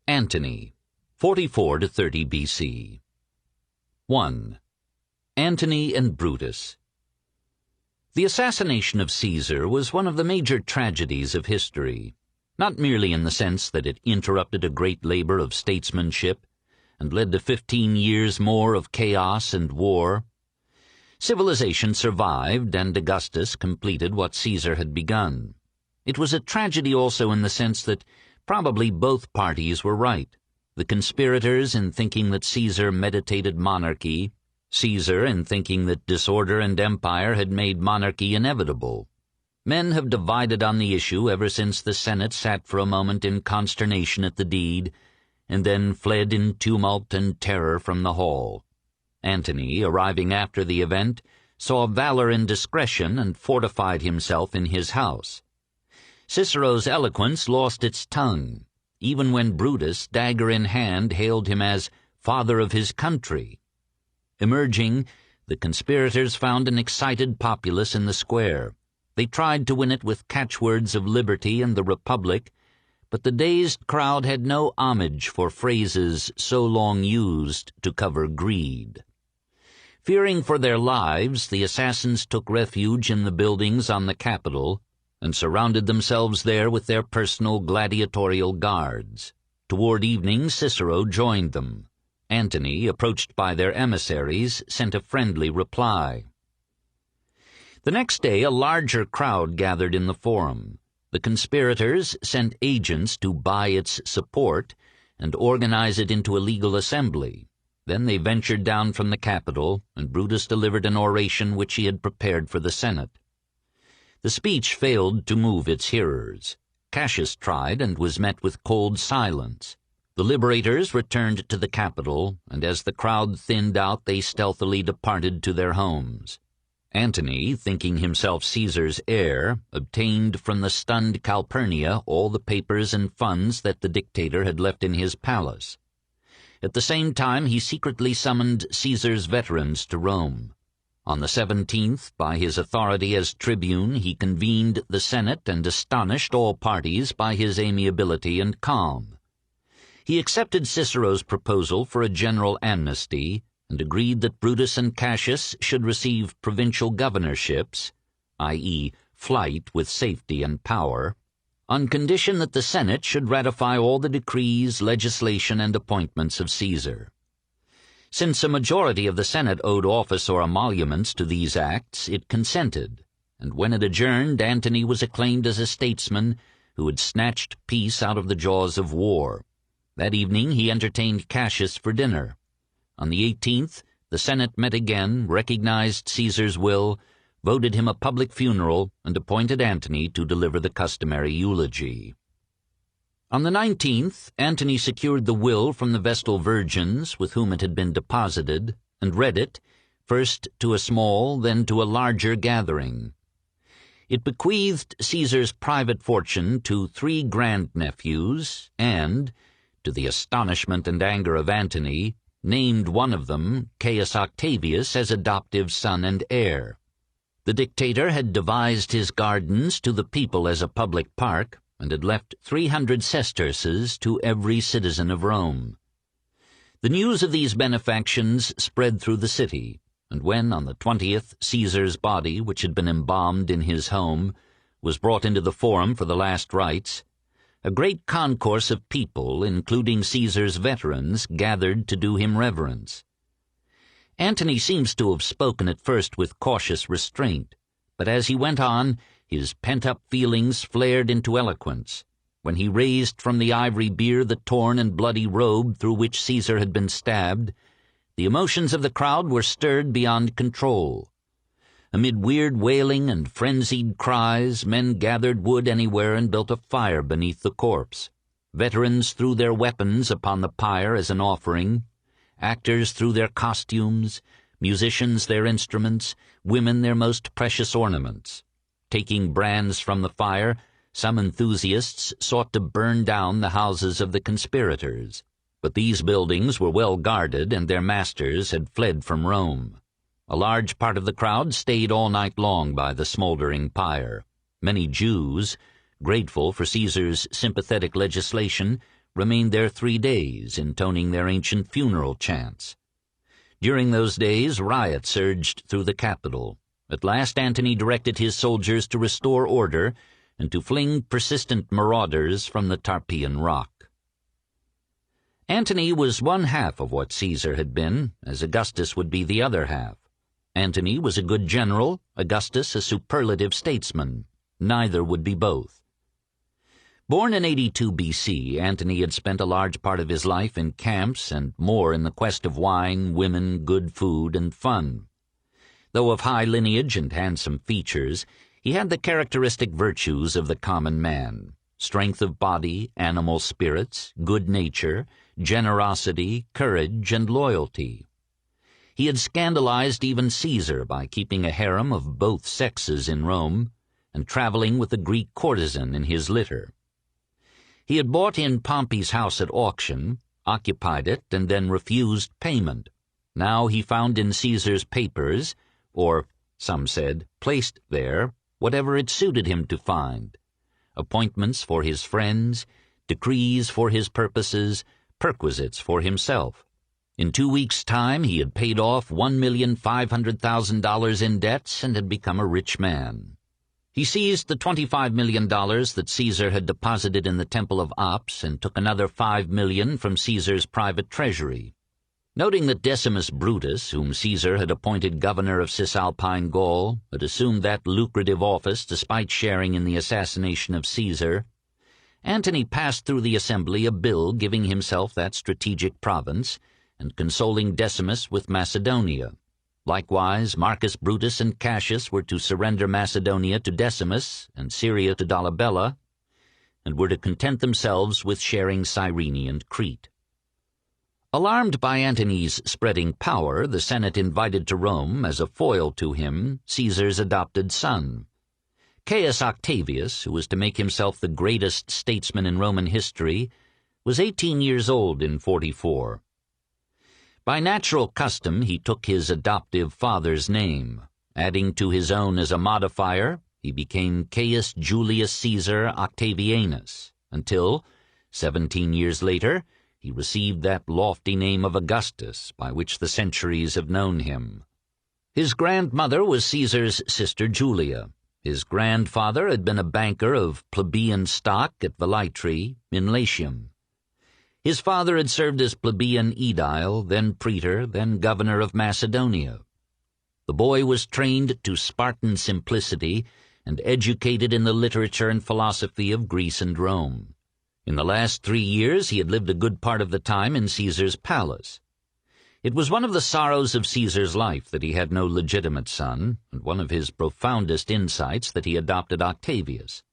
Antony, 44 to 30 B.C. 1. Antony and Brutus. The assassination of Caesar was one of the major tragedies of history, not merely in the sense that it interrupted a great labor of statesmanship and led to 15 years more of chaos and war. Civilization survived, and Augustus completed what Caesar had begun. It was a tragedy also in the sense that probably both parties were right. The conspirators in thinking that Caesar meditated monarchy, Caesar in thinking that disorder and empire had made monarchy inevitable. Men have divided on the issue ever since the Senate sat for a moment in consternation at the deed, and then fled in tumult and terror from the hall. Antony, arriving after the event, saw valor and discretion and fortified himself in his house. Cicero's eloquence lost its tongue, even when Brutus, dagger in hand, hailed him as father of his country. Emerging, the conspirators found an excited populace in the square. They tried to win it with catchwords of liberty and the republic, but the dazed crowd had no homage for phrases so long used to cover greed. Fearing for their lives, the assassins took refuge in the buildings on the Capitol and surrounded themselves there with their personal gladiatorial guards. Toward evening, Cicero joined them. Antony, approached by their emissaries, sent a friendly reply. The next day a larger crowd gathered in the Forum. The conspirators sent agents to buy its support and organize it into a legal assembly. Then they ventured down from the Capitol, and Brutus delivered an oration which he had prepared for the Senate. The speech failed to move its hearers. Cassius tried and was met with cold silence. The liberators returned to the Capitol, and as the crowd thinned out they stealthily departed to their homes. Antony, thinking himself Caesar's heir, obtained from the stunned Calpurnia all the papers and funds that the dictator had left in his palace. At the same time he secretly summoned Caesar's veterans to Rome. On the 17th, by his authority as tribune, he convened the Senate and astonished all parties by his amiability and calm. He accepted Cicero's proposal for a general amnesty and agreed that Brutus and Cassius should receive provincial governorships, i.e., flight with safety and power, on condition that the Senate should ratify all the decrees, legislation, and appointments of Caesar. Since a majority of the Senate owed office or emoluments to these acts, it consented, and when it adjourned, Antony was acclaimed as a statesman who had snatched peace out of the jaws of war. That evening he entertained Cassius for dinner. On the 18th, the Senate met again, recognized Caesar's will, voted him a public funeral, and appointed Antony to deliver the customary eulogy. On the 19th, Antony secured the will from the Vestal Virgins with whom it had been deposited, and read it, first to a small, then to a larger gathering. It bequeathed Caesar's private fortune to 3 grandnephews, and, to the astonishment and anger of Antony, named one of them, Caius Octavius, as adoptive son and heir. The dictator had devised his gardens to the people as a public park, and had left 300 sesterces to every citizen of Rome. The news of these benefactions spread through the city, and when, on the 20th, Caesar's body, which had been embalmed in his home, was brought into the Forum for the last rites, a great concourse of people, including Caesar's veterans, gathered to do him reverence. Antony seems to have spoken at first with cautious restraint, but as he went on, his pent-up feelings flared into eloquence. When he raised from the ivory bier the torn and bloody robe through which Caesar had been stabbed, the emotions of the crowd were stirred beyond control. Amid weird wailing and frenzied cries, men gathered wood anywhere and built a fire beneath the corpse. Veterans threw their weapons upon the pyre as an offering. Actors threw their costumes, musicians their instruments, women their most precious ornaments. Taking brands from the fire, some enthusiasts sought to burn down the houses of the conspirators. But these buildings were well guarded, and their masters had fled from Rome. A large part of the crowd stayed all night long by the smoldering pyre. Many Jews, grateful for Caesar's sympathetic legislation, remained there 3 days, intoning their ancient funeral chants. During those days, riots surged through the capital. At last Antony directed his soldiers to restore order and to fling persistent marauders from the Tarpeian Rock. Antony was one half of what Caesar had been, as Augustus would be the other half. Antony was a good general, Augustus a superlative statesman. Neither would be both. Born in 82 B.C., Antony had spent a large part of his life in camps and more in the quest of wine, women, good food, and fun. Though of high lineage and handsome features, he had the characteristic virtues of the common man: strength of body, animal spirits, good nature, generosity, courage, and loyalty. He had scandalized even Caesar by keeping a harem of both sexes in Rome and traveling with a Greek courtesan in his litter. He had bought in Pompey's house at auction, occupied it, and then refused payment. Now he found in Caesar's papers, or, some said, placed there, whatever it suited him to find: appointments for his friends, decrees for his purposes, perquisites for himself. In 2 weeks' time he had paid off $1,500,000 in debts and had become a rich man. He seized the $25 million that Caesar had deposited in the Temple of Ops and took another $5 million from Caesar's private treasury. Noting that Decimus Brutus, whom Caesar had appointed governor of Cisalpine Gaul, had assumed that lucrative office despite sharing in the assassination of Caesar, Antony passed through the assembly a bill giving himself that strategic province and consoling Decimus with Macedonia. Likewise, Marcus Brutus and Cassius were to surrender Macedonia to Decimus and Syria to Dolabella, and were to content themselves with sharing Cyrene and Crete. Alarmed by Antony's spreading power, the Senate invited to Rome, as a foil to him, Caesar's adopted son. Caius Octavius, who was to make himself the greatest statesman in Roman history, was 18 years old in 44. By natural custom he took his adoptive father's name. Adding to his own as a modifier, he became Caius Julius Caesar Octavianus, until, 17 years later, he received that lofty name of Augustus by which the centuries have known him. His grandmother was Caesar's sister Julia. His grandfather had been a banker of plebeian stock at Velitri in Latium. His father had served as plebeian aedile, then praetor, then governor of Macedonia. The boy was trained to Spartan simplicity and educated in the literature and philosophy of Greece and Rome. In the last 3 years he had lived a good part of the time in Caesar's palace. It was one of the sorrows of Caesar's life that he had no legitimate son, and one of his profoundest insights that he adopted Octavius.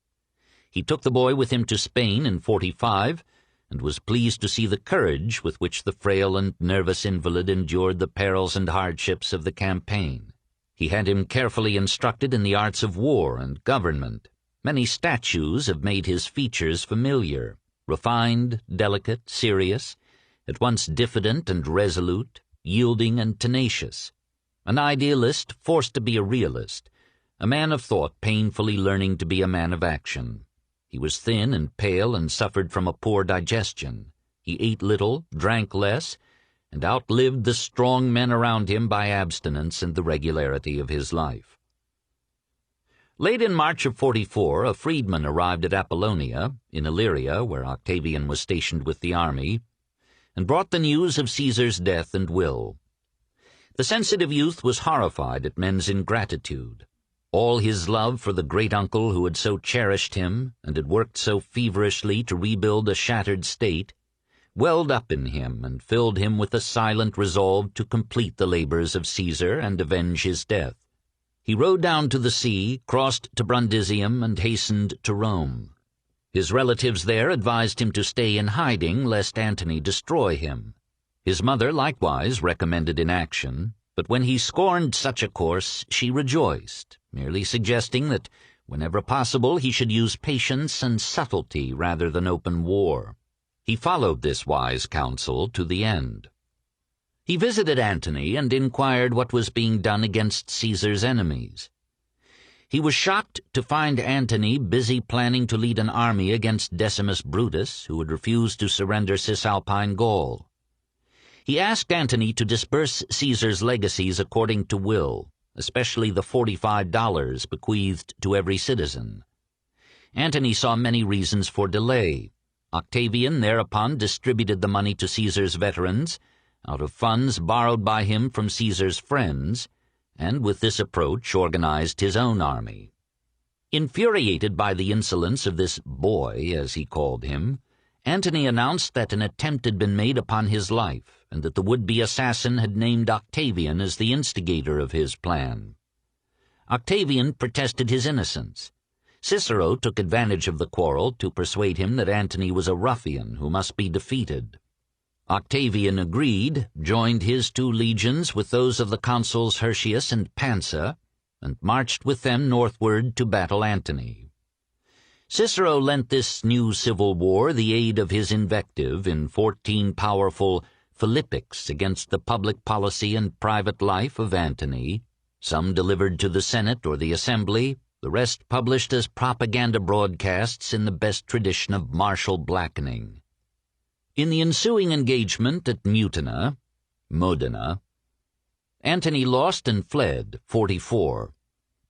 He took the boy with him to Spain in 45, and was pleased to see the courage with which the frail and nervous invalid endured the perils and hardships of the campaign. He had him carefully instructed in the arts of war and government. Many statues have made his features familiar: refined, delicate, serious, at once diffident and resolute, yielding and tenacious. An idealist forced to be a realist, a man of thought painfully learning to be a man of action. He was thin and pale and suffered from a poor digestion. He ate little, drank less, and outlived the strong men around him by abstinence and the regularity of his life. Late in March of 44, a freedman arrived at Apollonia, in Illyria, where Octavian was stationed with the army, and brought the news of Caesar's death and will. The sensitive youth was horrified at men's ingratitude. All his love for the great-uncle who had so cherished him and had worked so feverishly to rebuild a shattered state welled up in him and filled him with a silent resolve to complete the labors of Caesar and avenge his death. He rode down to the sea, crossed to Brundisium, and hastened to Rome. His relatives there advised him to stay in hiding lest Antony destroy him. His mother likewise recommended inaction, but when he scorned such a course she rejoiced, merely suggesting that whenever possible he should use patience and subtlety rather than open war. He followed this wise counsel to the end. He visited Antony and inquired what was being done against Caesar's enemies. He was shocked to find Antony busy planning to lead an army against Decimus Brutus, who had refused to surrender Cisalpine Gaul. He asked Antony to disburse Caesar's legacies according to will, especially the $45 bequeathed to every citizen. Antony saw many reasons for delay. Octavian thereupon distributed the money to Caesar's veterans, out of funds borrowed by him from Caesar's friends, and with this approach organized his own army. Infuriated by the insolence of this boy, as he called him, Antony announced that an attempt had been made upon his life, and that the would-be assassin had named Octavian as the instigator of his plan. Octavian protested his innocence. Cicero took advantage of the quarrel to persuade him that Antony was a ruffian who must be defeated. Octavian agreed, joined his 2 legions with those of the consuls Hirtius and Pansa, and marched with them northward to battle Antony. Cicero lent this new civil war the aid of his invective in 14 powerful Philippics against the public policy and private life of Antony, some delivered to the Senate or the Assembly, the rest published as propaganda broadcasts in the best tradition of martial blackening. In the ensuing engagement at Modena, Antony lost and fled, 44.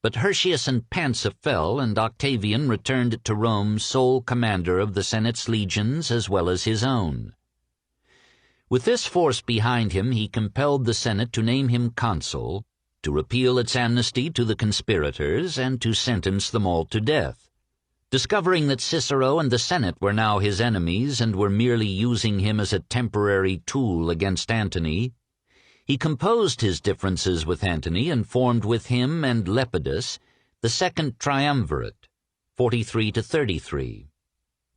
But Hirtius and Pansa fell, and Octavian returned to Rome sole commander of the Senate's legions as well as his own. With this force behind him, he compelled the Senate to name him consul, to repeal its amnesty to the conspirators, and to sentence them all to death. Discovering that Cicero and the Senate were now his enemies and were merely using him as a temporary tool against Antony, he composed his differences with Antony and formed with him and Lepidus the Second Triumvirate, 43-33.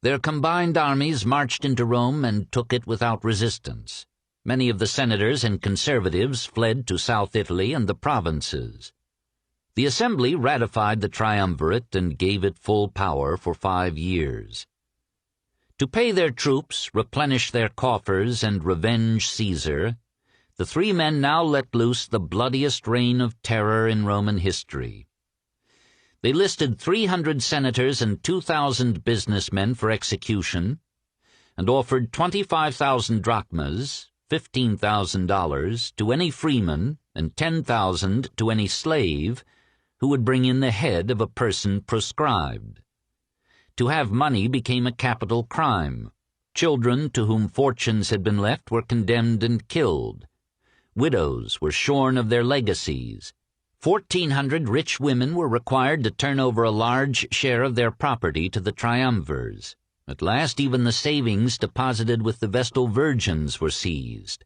Their combined armies marched into Rome and took it without resistance. Many of the senators and conservatives fled to South Italy and the provinces. The Assembly ratified the triumvirate and gave it full power for 5 years. To pay their troops, replenish their coffers, and revenge Caesar, the 3 men now let loose the bloodiest reign of terror in Roman history. They listed 300 senators and 2,000 businessmen for execution, and offered 25,000 drachmas, $15,000, to any freeman, and 10,000 to any slave who would bring in the head of a person proscribed. To have money became a capital crime. Children to whom fortunes had been left were condemned and killed. Widows were shorn of their legacies. 1,400 rich women were required to turn over a large share of their property to the triumvirs. At last even the savings deposited with the Vestal Virgins were seized.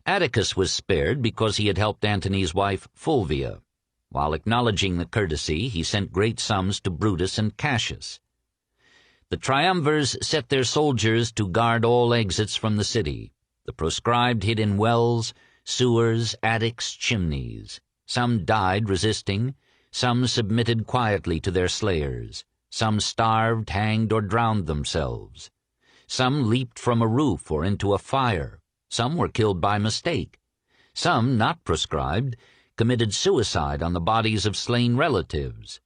Atticus was spared because he had helped Antony's wife Fulvia. While acknowledging the courtesy, he sent great sums to Brutus and Cassius. The triumvirs set their soldiers to guard all exits from the city. The proscribed hid in wells, sewers, attics, chimneys. Some died resisting, some submitted quietly to their slayers. Some starved, hanged, or drowned themselves. Some leaped from a roof or into a fire. Some were killed by mistake. Some, not proscribed, committed suicide on the bodies of slain relatives.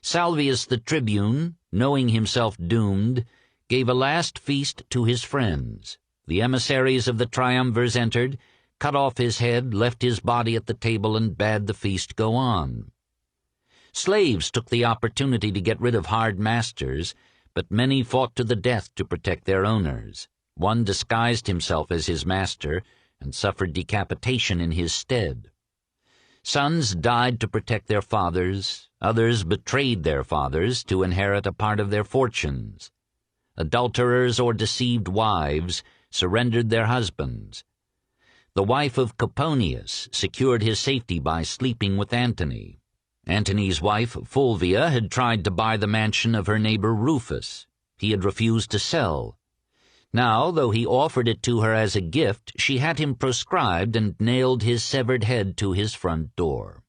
Salvius the tribune, knowing himself doomed, gave a last feast to his friends. The emissaries of the triumvirs entered, cut off his head, left his body at the table, and bade the feast go on. Slaves took the opportunity to get rid of hard masters, but many fought to the death to protect their owners. One disguised himself as his master and suffered decapitation in his stead. Sons died to protect their fathers, others betrayed their fathers to inherit a part of their fortunes. Adulterers or deceived wives surrendered their husbands. The wife of Coponius secured his safety by sleeping with Antony. Antony's wife, Fulvia, had tried to buy the mansion of her neighbor Rufus. He had refused to sell. Now, though he offered it to her as a gift, she had him proscribed and nailed his severed head to his front door.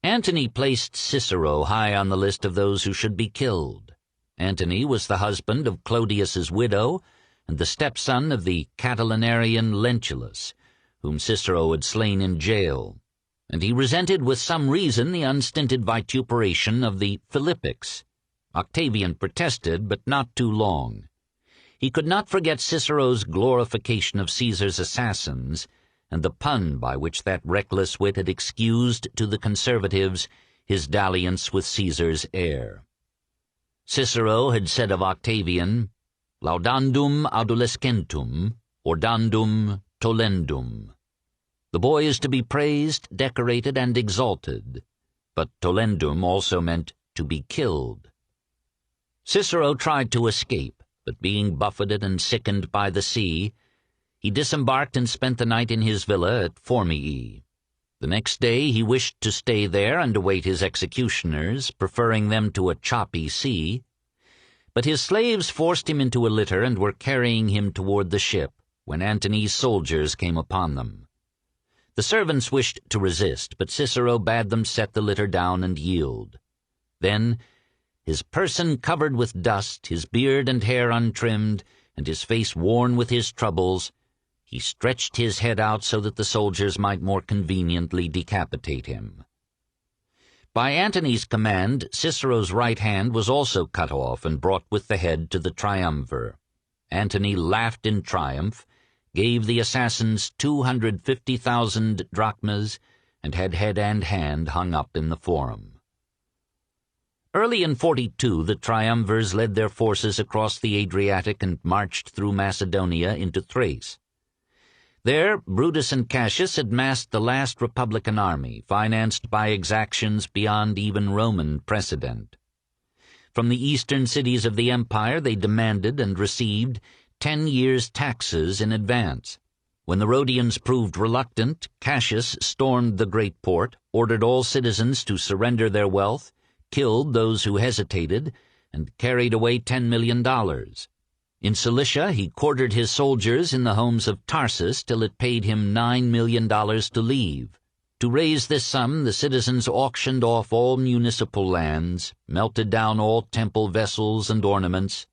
Antony placed Cicero high on the list of those who should be killed. Antony was the husband of Clodius's widow and the stepson of the Catilinarian Lentulus, whom Cicero had slain in jail. and he resented with some reason the unstinted vituperation of the Philippics. Octavian protested, but not too long. He could not forget Cicero's glorification of Caesar's assassins, and the pun by which that reckless wit had excused to the conservatives his dalliance with Caesar's heir. Cicero had said of Octavian, laudandum adolescentum, ordandum tolendum. The boy is to be praised, decorated, and exalted, but tolendum also meant to be killed. Cicero tried to escape, but being buffeted and sickened by the sea, he disembarked and spent the night in his villa at Formii. The next day he wished to stay there and await his executioners, preferring them to a choppy sea. But his slaves forced him into a litter and were carrying him toward the ship, when Antony's soldiers came upon them. The servants wished to resist, but Cicero bade them set the litter down and yield. Then, his person covered with dust, his beard and hair untrimmed, and his face worn with his troubles, he stretched his head out so that the soldiers might more conveniently decapitate him. By Antony's command, Cicero's right hand was also cut off and brought with the head to the triumvir. Antony laughed in triumph, gave the assassins 250,000 drachmas, and had head and hand hung up in the forum. Early in 42, the triumvirs led their forces across the Adriatic and marched through Macedonia into Thrace. There, Brutus and Cassius had massed the last Republican army, financed by exactions beyond even Roman precedent. From the eastern cities of the empire they demanded and received 10 years' taxes in advance. When the Rhodians proved reluctant, Cassius stormed the great port, ordered all citizens to surrender their wealth, killed those who hesitated, and carried away $10 million. In Cilicia he quartered his soldiers in the homes of Tarsus till it paid him $9 million to leave. To raise this sum, the citizens auctioned off all municipal lands, melted down all temple vessels and ornaments,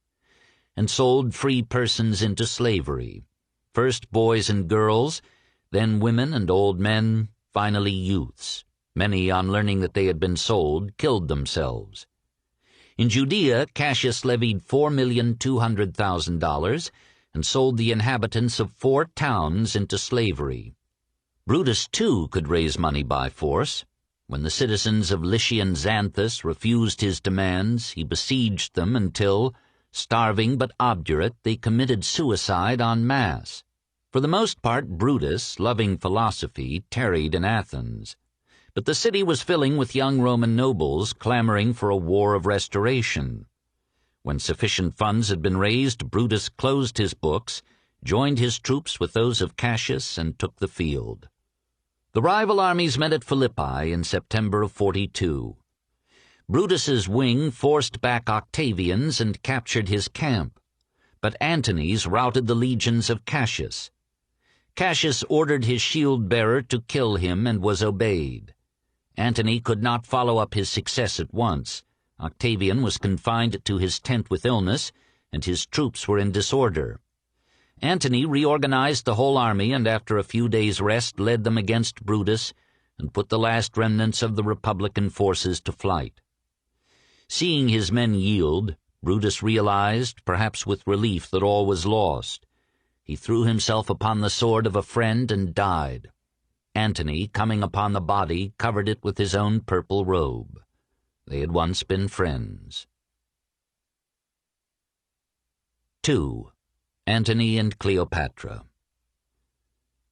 and sold free persons into slavery. First boys and girls, then women and old men, finally youths. Many, on learning that they had been sold, killed themselves. In Judea, Cassius levied $4,200,000 and sold the inhabitants of 4 towns into slavery. Brutus, too, could raise money by force. When the citizens of Lycian Xanthus refused his demands, he besieged them until, starving but obdurate, they committed suicide en masse. For the most part, Brutus, loving philosophy, tarried in Athens. But the city was filling with young Roman nobles clamoring for a war of restoration. When sufficient funds had been raised, Brutus closed his books, joined his troops with those of Cassius, and took the field. The rival armies met at Philippi in September of 42. Brutus's wing forced back Octavian's and captured his camp, but Antony's routed the legions of Cassius. Cassius ordered his shield-bearer to kill him and was obeyed. Antony could not follow up his success at once. Octavian was confined to his tent with illness, and his troops were in disorder. Antony reorganized the whole army, and after a few days' rest led them against Brutus, and put the last remnants of the Republican forces to flight. Seeing his men yield, Brutus realized, perhaps with relief, that all was lost. He threw himself upon the sword of a friend and died. Antony, coming upon the body, covered it with his own purple robe. They had once been friends. 2. Antony and Cleopatra.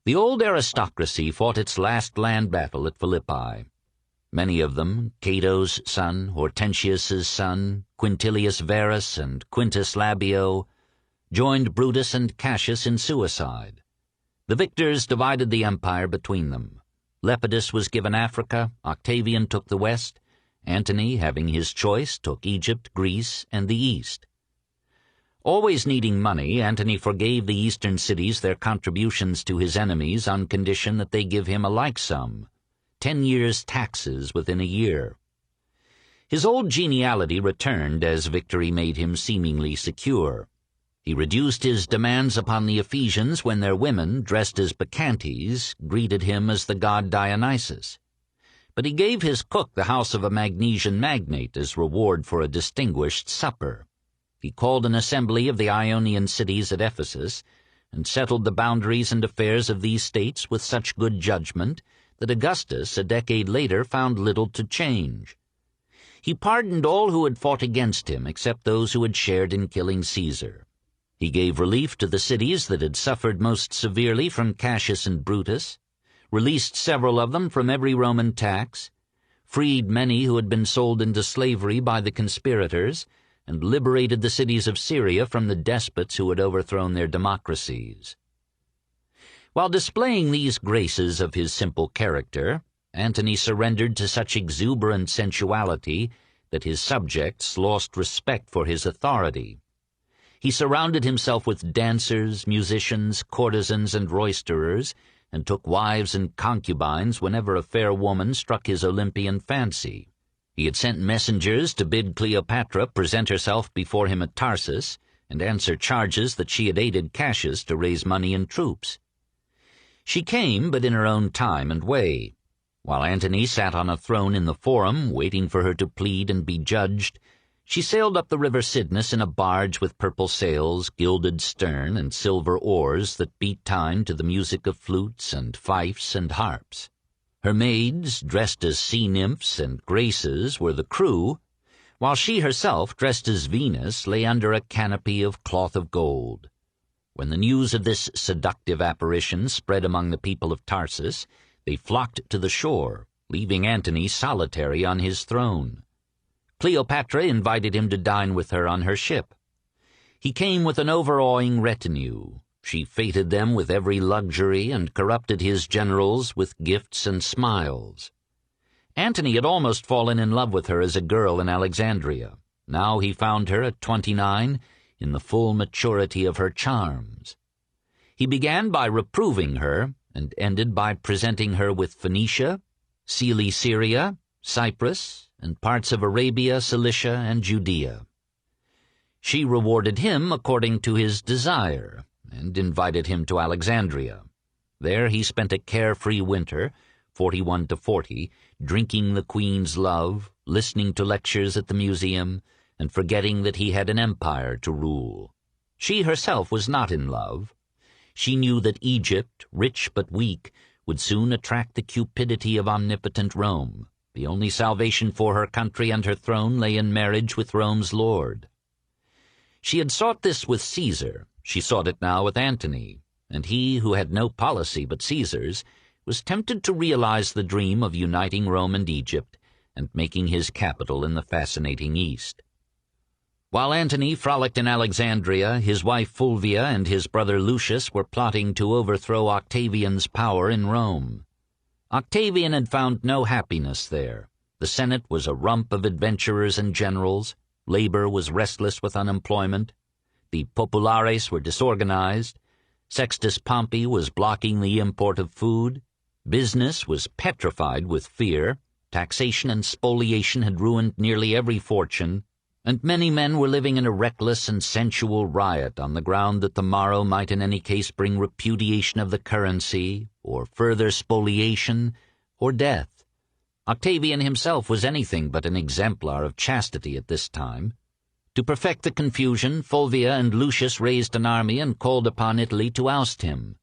The old aristocracy fought its last land battle at Philippi. Many of them, Cato's son, Hortensius's son, Quintilius Varus, and Quintus Labio, joined Brutus and Cassius in suicide. The victors divided the empire between them. Lepidus was given Africa, Octavian took the west, Antony, having his choice, took Egypt, Greece, and the east. Always needing money, Antony forgave the eastern cities their contributions to his enemies on condition that they give him a like sum, 10 years' taxes within a year. His old geniality returned as victory made him seemingly secure. He reduced his demands upon the Ephesians when their women, dressed as bacchantes, greeted him as the god Dionysus. but he gave his cook the house of a Magnesian magnate as reward for a distinguished supper. He called an assembly of the Ionian cities at Ephesus, and settled the boundaries and affairs of these states with such good judgment that Augustus, a decade later, found little to change. He pardoned all who had fought against him, except those who had shared in killing Caesar. He gave relief to the cities that had suffered most severely from Cassius and Brutus, released several of them from every Roman tax, freed many who had been sold into slavery by the conspirators, and liberated the cities of Syria from the despots who had overthrown their democracies. While displaying these graces of his simple character, Antony surrendered to such exuberant sensuality that his subjects lost respect for his authority. He surrounded himself with dancers, musicians, courtesans, and roisterers, and took wives and concubines whenever a fair woman struck his Olympian fancy. He had sent messengers to bid Cleopatra present herself before him at Tarsus, and answer charges that she had aided Cassius to raise money and troops. She came, but in her own time and way. While Antony sat on a throne in the Forum, waiting for her to plead and be judged, she sailed up the river Cydnus in a barge with purple sails, gilded stern, and silver oars that beat time to the music of flutes and fifes and harps. Her maids, dressed as sea-nymphs and graces, were the crew, while she herself, dressed as Venus, lay under a canopy of cloth of gold. When the news of this seductive apparition spread among the people of Tarsus, they flocked to the shore, leaving Antony solitary on his throne. Cleopatra invited him to dine with her on her ship. He came with an overawing retinue. She feted them with every luxury and corrupted his generals with gifts and smiles. Antony had almost fallen in love with her as a girl in Alexandria. Now he found her at 29 in the full maturity of her charms. He began by reproving her and ended by presenting her with Phoenicia, Cilicia, Cyprus, and parts of Arabia, Cilicia, and Judea. She rewarded him according to his desire, and invited him to Alexandria. There he spent a carefree winter, 41 to 40, drinking the queen's love, listening to lectures at the museum, and forgetting that he had an empire to rule. She herself was not in love. She knew that Egypt, rich but weak, would soon attract the cupidity of omnipotent Rome. The only salvation for her country and her throne lay in marriage with Rome's lord. She had sought this with Caesar. She sought it now with Antony, and he, who had no policy but Caesar's, was tempted to realize the dream of uniting Rome and Egypt and making his capital in the fascinating East. While Antony frolicked in Alexandria, his wife Fulvia and his brother Lucius were plotting to overthrow Octavian's power in Rome. Octavian had found no happiness there. The Senate was a rump of adventurers and generals. Labor was restless with unemployment. The populares were disorganized. Sextus Pompey was blocking the import of food. Business was petrified with fear. Taxation and spoliation had ruined nearly every fortune, and many men were living in a reckless and sensual riot on the ground that the morrow might in any case bring repudiation of the currency, or further spoliation, or death. Octavian himself was anything but an exemplar of chastity at this time. To perfect the confusion, Fulvia and Lucius raised an army and called upon Italy to oust him.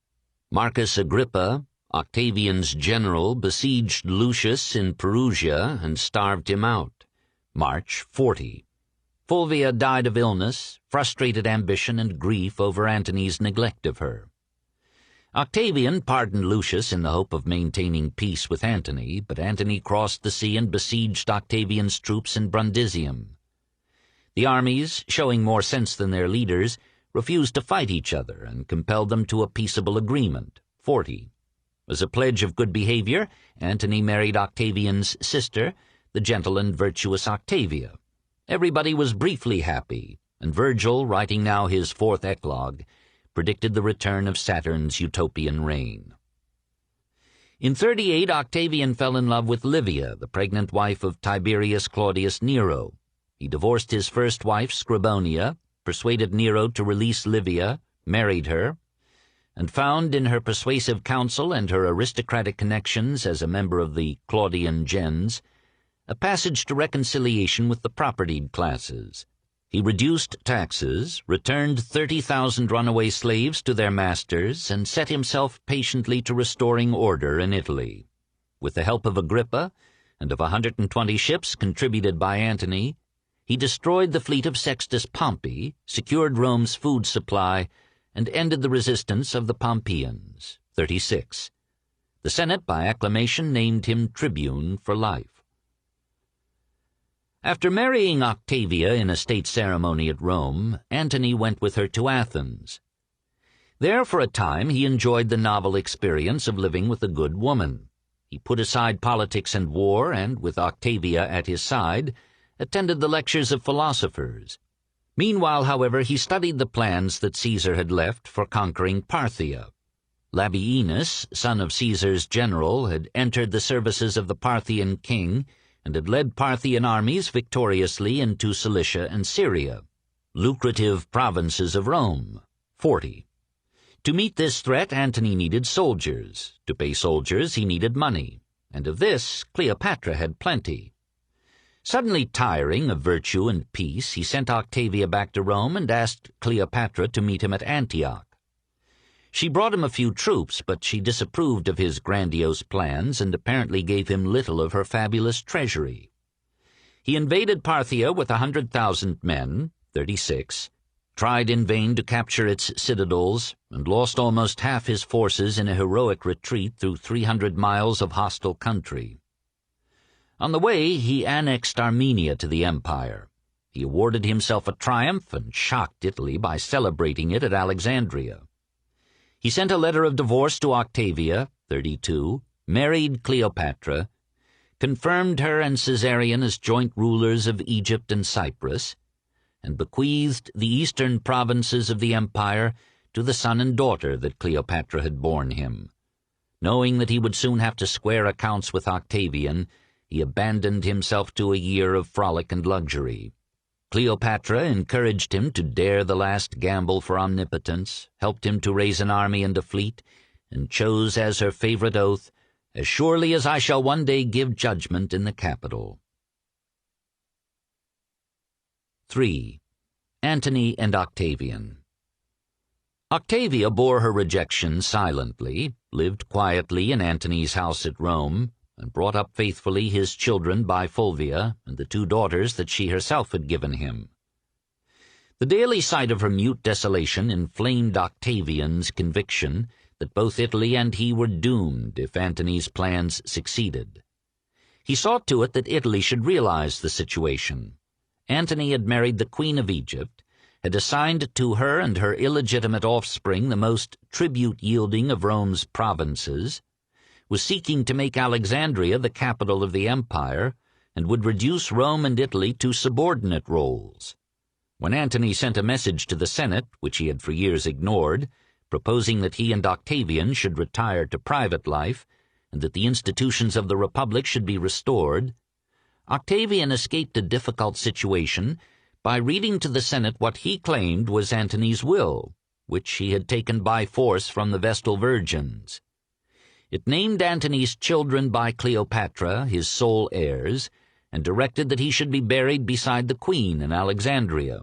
Marcus Agrippa, Octavian's general, besieged Lucius in Perugia and starved him out. March 40. Fulvia died of illness, frustrated ambition, and grief over Antony's neglect of her. Octavian pardoned Lucius in the hope of maintaining peace with Antony, but Antony crossed the sea and besieged Octavian's troops in Brundisium. The armies, showing more sense than their leaders, refused to fight each other and compelled them to a peaceable agreement. 40. As a pledge of good behavior, Antony married Octavian's sister, the gentle and virtuous Octavia. Everybody was briefly happy, and Virgil, writing now his 4th eclogue, predicted the return of Saturn's utopian reign. In 38, Octavian fell in love with Livia, the pregnant wife of Tiberius Claudius Nero. He divorced his first wife, Scribonia, persuaded Nero to release Livia, married her, and found in her persuasive counsel and her aristocratic connections as a member of the Claudian gens a passage to reconciliation with the propertied classes. He reduced taxes, returned 30,000 runaway slaves to their masters, and set himself patiently to restoring order in Italy. With the help of Agrippa and of 120 ships contributed by Antony, he destroyed the fleet of Sextus Pompey, secured Rome's food supply, and ended the resistance of the Pompeians. 36. The Senate, by acclamation, named him tribune for life. After marrying Octavia in a state ceremony at Rome, Antony went with her to Athens. There, for a time, he enjoyed the novel experience of living with a good woman. He put aside politics and war, and, with Octavia at his side, attended the lectures of philosophers. Meanwhile, however, he studied the plans that Caesar had left for conquering Parthia. Labienus, son of Caesar's general, had entered the services of the Parthian king and had led Parthian armies victoriously into Cilicia and Syria, lucrative provinces of Rome. 40. To meet this threat, Antony needed soldiers. To pay soldiers, he needed money, and of this Cleopatra had plenty. Suddenly tiring of virtue and peace, he sent Octavia back to Rome and asked Cleopatra to meet him at Antioch. She brought him a few troops, but she disapproved of his grandiose plans and apparently gave him little of her fabulous treasury. He invaded Parthia with 100,000 men, 36, tried in vain to capture its citadels, and lost almost half his forces in a heroic retreat through 300 miles of hostile country. On the way, he annexed Armenia to the empire. He awarded himself a triumph and shocked Italy by celebrating it at Alexandria. He sent a letter of divorce to Octavia, 32, married Cleopatra, confirmed her and Caesarion as joint rulers of Egypt and Cyprus, and bequeathed the eastern provinces of the empire to the son and daughter that Cleopatra had borne him. Knowing that he would soon have to square accounts with Octavian, he abandoned himself to a year of frolic and luxury. Cleopatra encouraged him to dare the last gamble for omnipotence, helped him to raise an army and a fleet, and chose as her favorite oath, "As surely as I shall one day give judgment in the Capitol." 3. Antony and Octavian. Octavia bore her rejection silently, lived quietly in Antony's house at Rome, and brought up faithfully his children by Fulvia and the 2 daughters that she herself had given him. The daily sight of her mute desolation inflamed Octavian's conviction that both Italy and he were doomed if Antony's plans succeeded. He saw to it that Italy should realize the situation. Antony had married the Queen of Egypt, had assigned to her and her illegitimate offspring the most tribute-yielding of Rome's provinces, was seeking to make Alexandria the capital of the empire, and would reduce Rome and Italy to subordinate roles. When Antony sent a message to the Senate, which he had for years ignored, proposing that he and Octavian should retire to private life, and that the institutions of the Republic should be restored, Octavian escaped a difficult situation by reading to the Senate what he claimed was Antony's will, which he had taken by force from the Vestal Virgins. It named Antony's children by Cleopatra, his sole heirs, and directed that he should be buried beside the Queen in Alexandria.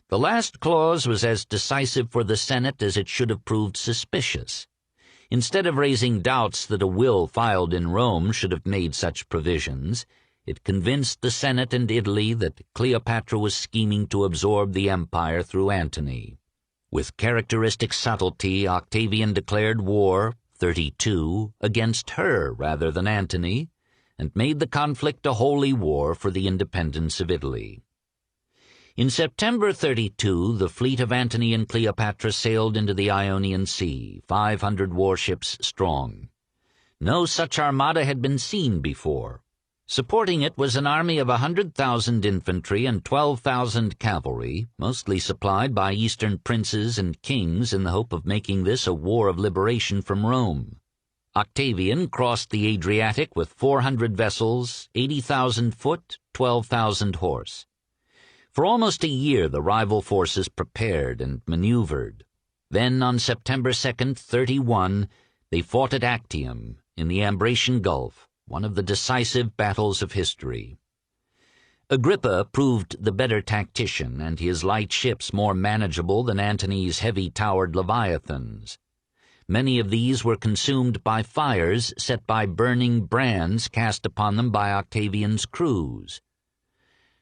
The last clause was as decisive for the Senate as it should have proved suspicious. Instead of raising doubts that a will filed in Rome should have made such provisions, it convinced the Senate and Italy that Cleopatra was scheming to absorb the empire through Antony. With characteristic subtlety, Octavian declared war, 32, against her rather than Antony, and made the conflict a holy war for the independence of Italy. In September 32, the fleet of Antony and Cleopatra sailed into the Ionian Sea, 500 warships strong. No such armada had been seen before. Supporting it was an army of 100,000 infantry and 12,000 cavalry, mostly supplied by Eastern princes and kings in the hope of making this a war of liberation from Rome. Octavian crossed the Adriatic with 400 vessels, 80,000 foot, 12,000 horse. For almost a year the rival forces prepared and maneuvered. Then, on September 2nd, 31, they fought at Actium, in the Ambracian Gulf, one of the decisive battles of history. Agrippa proved the better tactician, and his light ships more manageable than Antony's heavy-towered leviathans. Many of these were consumed by fires set by burning brands cast upon them by Octavian's crews.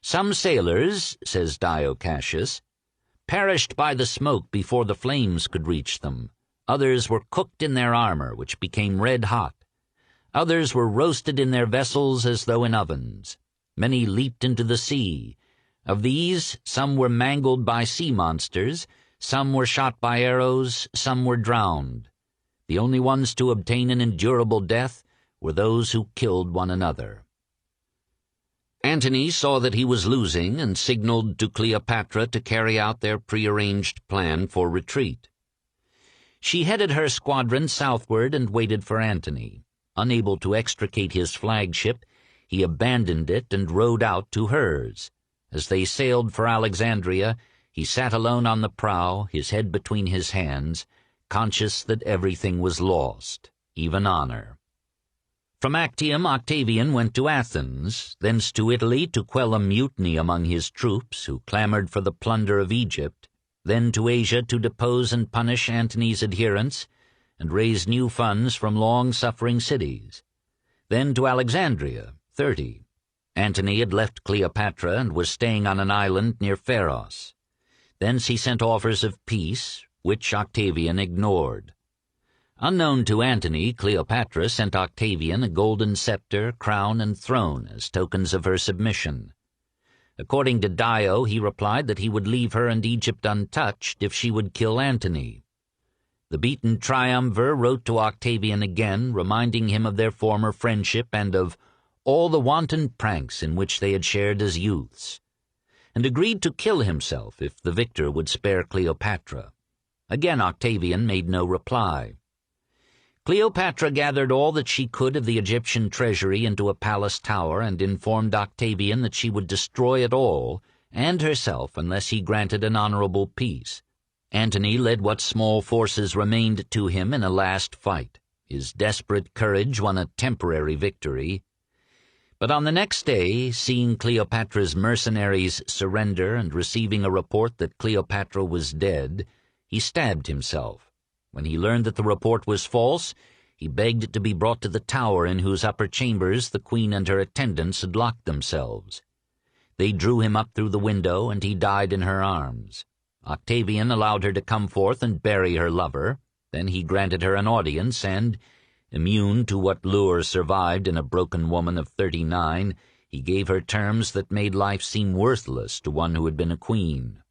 Some sailors, says Dio Cassius, perished by the smoke before the flames could reach them. Others were cooked in their armor, which became red-hot. Others were roasted in their vessels as though in ovens. Many leaped into the sea. Of these, some were mangled by sea monsters, some were shot by arrows, some were drowned. The only ones to obtain an endurable death were those who killed one another. Antony saw that he was losing and signaled to Cleopatra to carry out their prearranged plan for retreat. She headed her squadron southward and waited for Antony. Unable to extricate his flagship, he abandoned it and rowed out to hers. As they sailed for Alexandria, he sat alone on the prow, his head between his hands, conscious that everything was lost, even honor. From Actium, Octavian went to Athens, thence to Italy to quell a mutiny among his troops, who clamored for the plunder of Egypt, then to Asia to depose and punish Antony's adherents, and raise new funds from long-suffering cities. Then to Alexandria, 30. Antony had left Cleopatra and was staying on an island near Pharos. Thence he sent offers of peace, which Octavian ignored. Unknown to Antony, Cleopatra sent Octavian a golden scepter, crown, and throne as tokens of her submission. According to Dio, he replied that he would leave her and Egypt untouched if she would kill Antony. The beaten triumvir wrote to Octavian again, reminding him of their former friendship and of all the wanton pranks in which they had shared as youths, and agreed to kill himself if the victor would spare Cleopatra. Again Octavian made no reply. Cleopatra gathered all that she could of the Egyptian treasury into a palace tower and informed Octavian that she would destroy it all, and herself, unless he granted an honorable peace. Antony led what small forces remained to him in a last fight. His desperate courage won a temporary victory. But on the next day, seeing Cleopatra's mercenaries surrender and receiving a report that Cleopatra was dead, he stabbed himself. When he learned that the report was false, he begged to be brought to the tower in whose upper chambers the queen and her attendants had locked themselves. They drew him up through the window, and he died in her arms. Octavian allowed her to come forth and bury her lover. Then he granted her an audience, and, immune to what lure survived in a broken woman of 39, he gave her terms that made life seem worthless to one who had been a queen.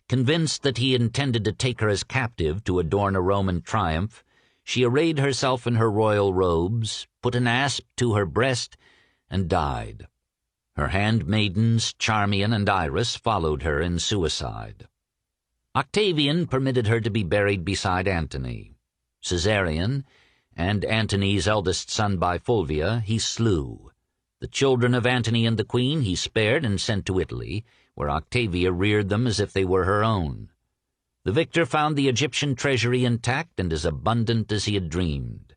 Convinced that he intended to take her as captive to adorn a Roman triumph, she arrayed herself in her royal robes, put an asp to her breast, and died. Her handmaidens, Charmian and Iris, followed her in suicide. Octavian permitted her to be buried beside Antony. Caesarion, and Antony's eldest son by Fulvia, he slew. The children of Antony and the queen he spared and sent to Italy, where Octavia reared them as if they were her own. The victor found the Egyptian treasury intact and as abundant as he had dreamed.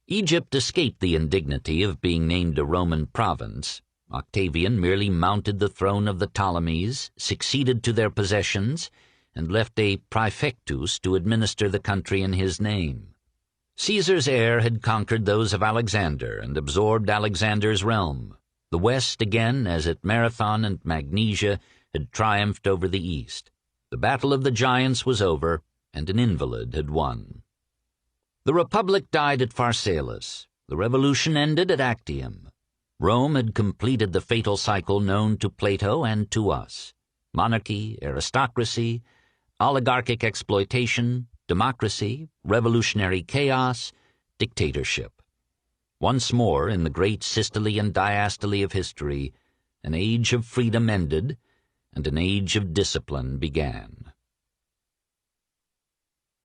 Egypt escaped the indignity of being named a Roman province. Octavian merely mounted the throne of the Ptolemies, succeeded to their possessions, and left a praefectus to administer the country in his name. Caesar's heir had conquered those of Alexander and absorbed Alexander's realm. The West, again, as at Marathon and Magnesia, had triumphed over the East. The battle of the giants was over, and an invalid had won. The Republic died at Pharsalus. The Revolution ended at Actium. Rome had completed the fatal cycle known to Plato and to us. Monarchy, aristocracy, oligarchic exploitation, democracy, revolutionary chaos, dictatorship. Once more, in the great systole and diastole of history, an age of freedom ended, and an age of discipline began.